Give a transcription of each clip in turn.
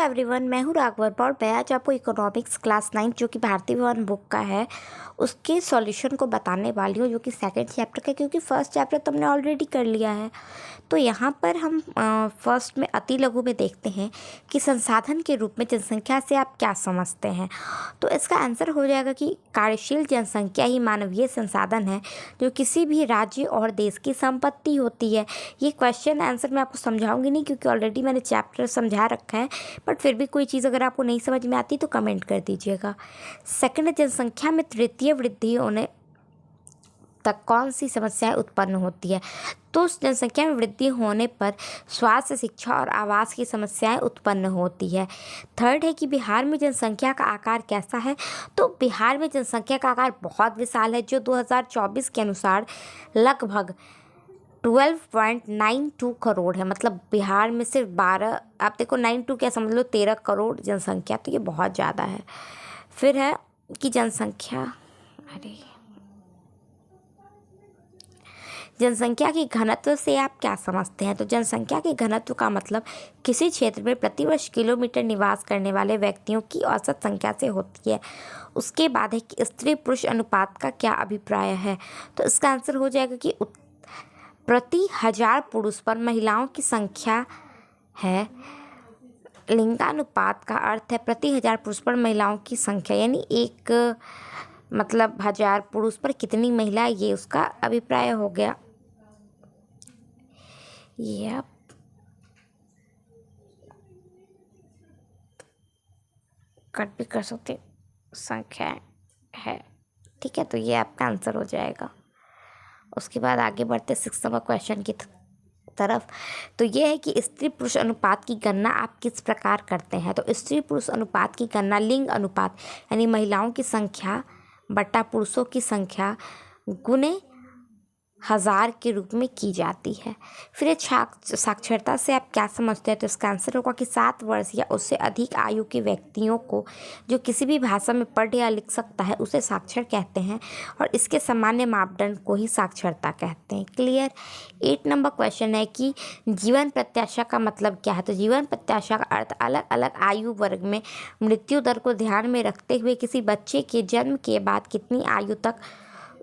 Everyone, मैं हूँ राघवर और मैं आज आपको इकोनॉमिक्स क्लास 9 जो कि भारतीय भवन बुक का है उसके सॉल्यूशन को बताने वाली हूँ, जो कि सेकंड चैप्टर का, क्योंकि फर्स्ट चैप्टर तो हमने ऑलरेडी कर लिया है। तो यहाँ पर हम फर्स्ट में अति लघु में देखते हैं कि संसाधन के रूप में जनसंख्या से आप क्या समझते हैं। तो इसका आंसर हो जाएगा कि कार्यशील जनसंख्या ही मानवीय संसाधन है जो किसी भी राज्य और देश की संपत्ति होती है। ये क्वेश्चन आंसर मैं आपको समझाऊंगी नहीं, क्योंकि ऑलरेडी मैंने चैप्टर समझा रखा है, बट फिर भी कोई चीज़ अगर आपको नहीं समझ में आती तो कमेंट कर दीजिएगा। सेकंड, जनसंख्या में तृतीय वृद्धि होने तक कौन सी समस्याएं उत्पन्न होती है। तो जनसंख्या में वृद्धि होने पर स्वास्थ्य, शिक्षा और आवास की समस्याएं उत्पन्न होती है। थर्ड है कि बिहार में जनसंख्या का आकार कैसा है। तो बिहार में जनसंख्या का आकार बहुत विशाल है, जो 2024 के अनुसार लगभग 12.92 करोड़ है। मतलब बिहार में सिर्फ 12, आप देखो 92 क्या समझ लो 13 करोड़ जनसंख्या, तो ये बहुत ज़्यादा है। फिर है कि जनसंख्या की घनत्व से आप क्या समझते हैं। तो जनसंख्या के घनत्व का मतलब किसी क्षेत्र में प्रतिवर्ष किलोमीटर निवास करने वाले व्यक्तियों की औसत संख्या से होती है। उसके बाद है कि स्त्री पुरुष अनुपात का क्या अभिप्राय है। तो इसका आंसर हो जाएगा कि प्रति 1000 पुरुष पर महिलाओं की संख्या है। लिंगानुपात का अर्थ है प्रति 1000 पुरुष पर महिलाओं की संख्या, यानी एक मतलब 1000 पुरुष पर कितनी महिला, ये उसका अभिप्राय हो गया। ये कट भी कर सकते संख्या है, ठीक है। तो ये आपका आंसर हो जाएगा। उसके बाद आगे बढ़ते 6 नंबर क्वेश्चन की तरफ। तो ये है कि स्त्री पुरुष अनुपात की गणना आप किस प्रकार करते हैं। तो स्त्री पुरुष अनुपात की गणना लिंग अनुपात यानी महिलाओं की संख्या बटा पुरुषों की संख्या गुने 1000 के रूप में की जाती है। फिर ये साक्षरता से आप क्या समझते हैं। तो इसका आंसर होगा कि 7 वर्ष या उससे अधिक आयु के व्यक्तियों को जो किसी भी भाषा में पढ़ या लिख सकता है उसे साक्षर कहते हैं, और इसके सामान्य मापदंड को ही साक्षरता कहते हैं। क्लियर। 8 नंबर क्वेश्चन है कि जीवन प्रत्याशा का मतलब क्या है। तो जीवन प्रत्याशा का अर्थ अलग अलग आयु वर्ग में मृत्यु दर को ध्यान में रखते हुए किसी बच्चे के जन्म के बाद कितनी आयु तक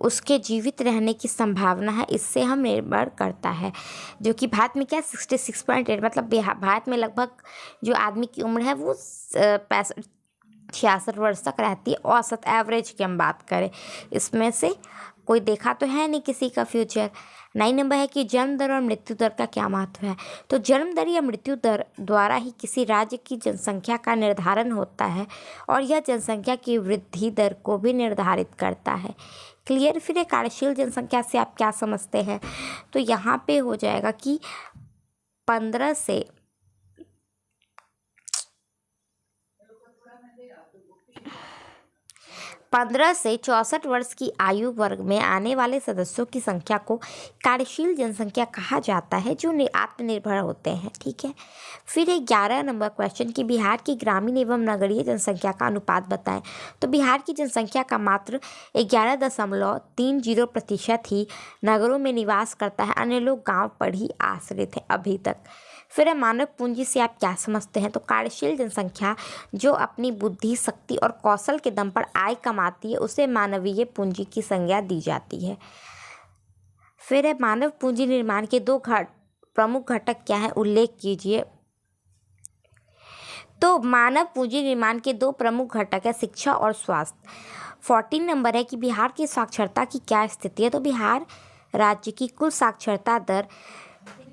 उसके जीवित रहने की संभावना है, इससे हम निर्भर करता है। जो कि भारत में क्या 66.8, मतलब भारत में लगभग जो आदमी की उम्र है वो 66 वर्ष तक रहती है। औसत एवरेज की हम बात करें, इसमें से कोई देखा तो है नहीं किसी का फ्यूचर। 9 नंबर है कि जन्म दर और मृत्यु दर का क्या महत्व है। तो जन्म दर या मृत्यु दर द्वारा ही किसी राज्य की जनसंख्या का निर्धारण होता है, और यह जनसंख्या की वृद्धि दर को भी निर्धारित करता है। क्लियर। फिर एक कार्यशील जनसंख्या से आप क्या समझते हैं। तो यहाँ पे हो जाएगा कि 15 से 64 वर्ष की आयु वर्ग में आने वाले सदस्यों की संख्या को कार्यशील जनसंख्या कहा जाता है, जो आत्मनिर्भर होते हैं, ठीक है। फिर 11 नंबर क्वेश्चन कि बिहार की ग्रामीण एवं नगरीय जनसंख्या का अनुपात बताएं। तो बिहार की जनसंख्या का मात्र 11.30% ही नगरों में निवास करता है, अन्य लोग गाँव पर ही आश्रित हैं अभी तक। फिर मानव पूंजी से आप क्या समझते हैं। तो कार्यशील जनसंख्या जो अपनी बुद्धि, शक्ति और कौशल के दम पर आय कमाती है उसे मानवीय पूंजी की संज्ञा दी जाती है। फिर मानव पूंजी निर्माण के 2 प्रमुख घटक क्या है, उल्लेख कीजिए। तो मानव पूंजी निर्माण के 2 प्रमुख घटक है, शिक्षा और स्वास्थ्य। 14 नंबर है कि बिहार की साक्षरता की क्या स्थिति है। तो बिहार राज्य की कुल साक्षरता दर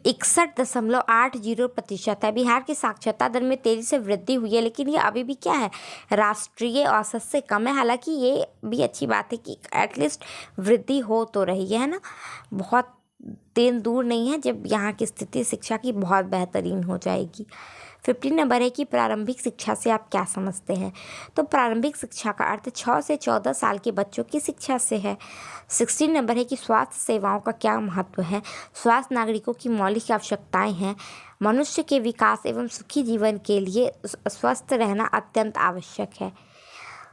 61.80% है। बिहार की साक्षरता दर में तेजी से वृद्धि हुई है, लेकिन ये अभी भी क्या है, राष्ट्रीय औसत से कम है। हालांकि ये भी अच्छी बात है कि एटलीस्ट वृद्धि हो तो रही है ना। बहुत दिन दूर नहीं है जब यहाँ की स्थिति शिक्षा की बहुत बेहतरीन हो जाएगी। 15 नंबर है कि प्रारंभिक शिक्षा से आप क्या समझते हैं। तो प्रारंभिक शिक्षा का अर्थ 6 से 14 साल के बच्चों की शिक्षा से है। 16 नंबर है कि स्वास्थ्य सेवाओं का क्या महत्व है। स्वास्थ्य नागरिकों की मौलिक आवश्यकताएं हैं। मनुष्य के विकास एवं सुखी जीवन के लिए स्वस्थ रहना अत्यंत आवश्यक है।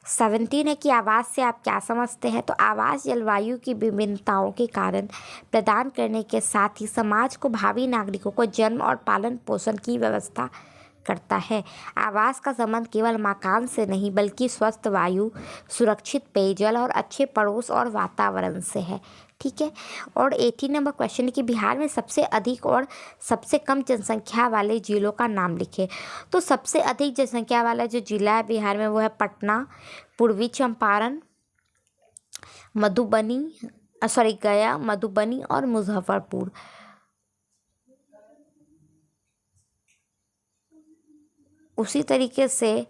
17 है कि आवास से आप क्या समझते हैं। तो आवास जलवायु की विभिन्नताओं के कारण प्रदान करने के साथ ही समाज को भावी नागरिकों को जन्म और पालन पोषण की व्यवस्था करता है। आवास का संबंध केवल मकान से नहीं बल्कि स्वस्थ वायु, सुरक्षित पेयजल और अच्छे पड़ोस और वातावरण से है। ठीक है। और 18 नंबर क्वेश्चन है कि बिहार में सबसे अधिक और सबसे कम जनसंख्या वाले जिलों का नाम लिखे। तो सबसे अधिक जनसंख्या वाला जो जिला है बिहार में वो है पटना, पूर्वी चंपारण, गया, मधुबनी और मुजफ्फरपुर। उसी तरीके से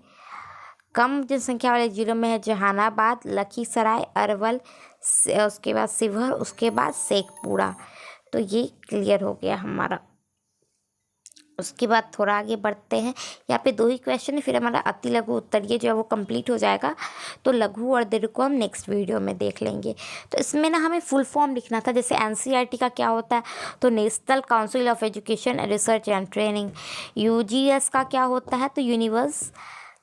कम जनसंख्या वाले जिलों में है जहानाबाद, लखीसराय, अरवल, उसके बाद शिवहर, उसके बाद शेखपुरा। तो ये क्लियर हो गया हमारा। उसके बाद थोड़ा आगे बढ़ते हैं। यहाँ पे 2 ही क्वेश्चन है, फिर हमारा अति लघु उत्तरीय जो है वो कंप्लीट हो जाएगा। तो लघु और दीर्घ को हम नेक्स्ट वीडियो में देख लेंगे। तो इसमें ना हमें फुल फॉर्म लिखना था। जैसे NCERT का क्या होता है, तो national council of education research and training. UGS का क्या होता है, तो यूनिवर्स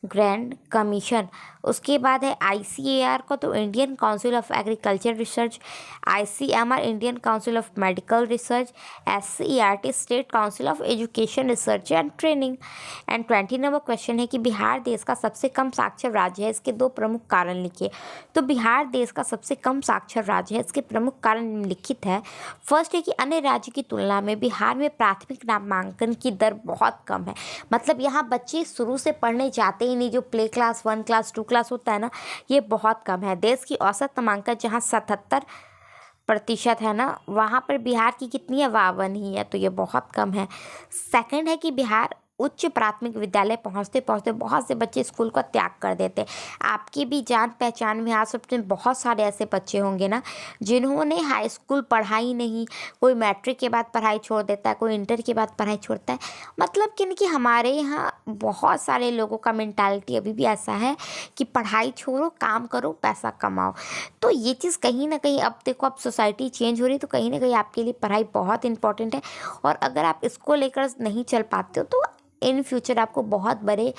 ग्रैंड कमीशन। उसके बाद है ICAR का, तो Indian council of agriculture research. ICMR Indian council of medical research. SCERT state council of education research and training. And 20 number question है कि बिहार देश का सबसे कम साक्षर राज्य है, इसके 2 प्रमुख कारण लिखिए। तो बिहार देश का सबसे कम साक्षर राज्य है, इसके प्रमुख कारण निम्नलिखित है। फर्स्ट है कि अन्य राज्य की तुलना में बिहार में प्राथमिक नामांकन की दर बहुत कम है। मतलब यहाँ बच्चे शुरू से पढ़ने जाते ही नहीं, जो प्ले क्लास 1 क्लास 2 क्लास होता है ना, ये बहुत कम है। देश की औसत नामांकन जहाँ 77% है ना, वहाँ पर बिहार की कितनी है, 52 ही है। तो ये बहुत कम है। सेकंड है कि बिहार उच्च प्राथमिक विद्यालय पहुँचते पहुँचते बहुत से बच्चे स्कूल का त्याग कर देते हैं। आपकी भी जान पहचान में आस पास में बहुत सारे ऐसे बच्चे होंगे ना जिन्होंने हाई स्कूल पढ़ा ही नहीं। कोई मैट्रिक के बाद पढ़ाई छोड़ देता है, कोई इंटर के बाद पढ़ाई छोड़ता है। मतलब कि हमारे यहाँ बहुत सारे लोगों का मेंटालिटी अभी भी ऐसा है कि पढ़ाई छोड़ो, काम करो, पैसा कमाओ। तो ये चीज़ कहीं ना कहीं, अब देखो अब सोसाइटी चेंज हो रही है, तो कहीं ना कहीं आपके लिए पढ़ाई बहुत इंपॉर्टेंट है। और अगर आप इसको लेकर नहीं चल पाते हो तो इन फ्यूचर आपको बहुत बड़े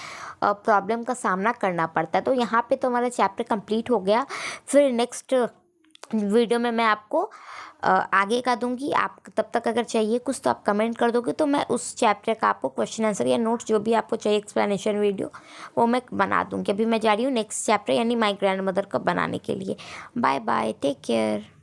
प्रॉब्लम का सामना करना पड़ता है। तो यहाँ पे तो हमारा चैप्टर कंप्लीट हो गया। फिर नेक्स्ट वीडियो में मैं आपको आगे का दूंगी। आप तब तक अगर चाहिए कुछ तो आप कमेंट कर दोगे, तो मैं उस चैप्टर का आपको क्वेश्चन आंसर या नोट्स जो भी आपको चाहिए एक्सप्लेनेशन वीडियो वो मैं बना दूंगी। अभी मैं जा रही हूँ नेक्स्ट चैप्टर यानी माय ग्रैंड मदर का बनाने के लिए। Bye bye, take care.